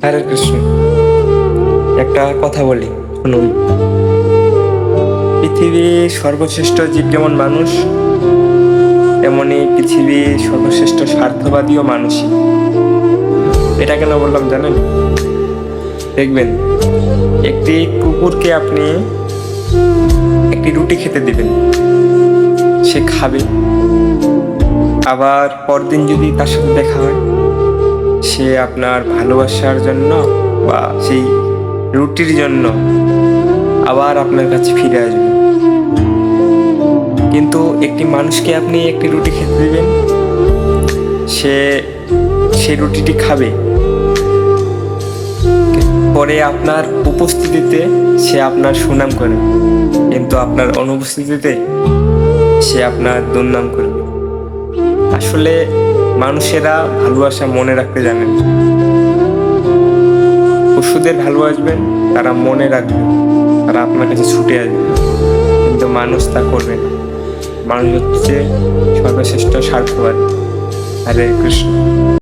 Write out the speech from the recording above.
হরে কৃষ্ণ। একটা কথা বলি, শুনুন। পৃথিবীর সর্বশ্রেষ্ঠ জীব যেমন মানুষ, তেমনি পৃথিবীর সর্বশ্রেষ্ঠ স্বার্থবাদীও মানুষই। এটা কেন বললাম জানেন? দেখবেন, একটি কুকুরকে আপনি একটি রুটি খেতে দিবেন, সে খাবে। আবার পরদিন যদি তার সাথে দেখা হয়, সে আপনার ভালোবাসার জন্য বা সেই রুটির জন্য আবার আপনার কাছে ফিরে আসবে। কিন্তু একটি মানুষকে আপনি একটি রুটি খেতে দিবেন, সে সেই রুটিটি খাবে, পরে আপনার উপস্থিতিতে সে আপনার সুনাম করে, কিন্তু আপনার অনুপস্থিতিতে সে আপনার দুর্নাম করবে। আসলে মানুষেরা ভালোবাসা মনে রাখতে জানেন। পশুদের ভালোবাসবেন, তারা মনে রাখবে, তারা আপনার কাছে ছুটে আসবে, কিন্তু মানুষ তা করবে না। মানুষ হচ্ছে সর্বশ্রেষ্ঠ স্বার্থবাদী। হরে কৃষ্ণ।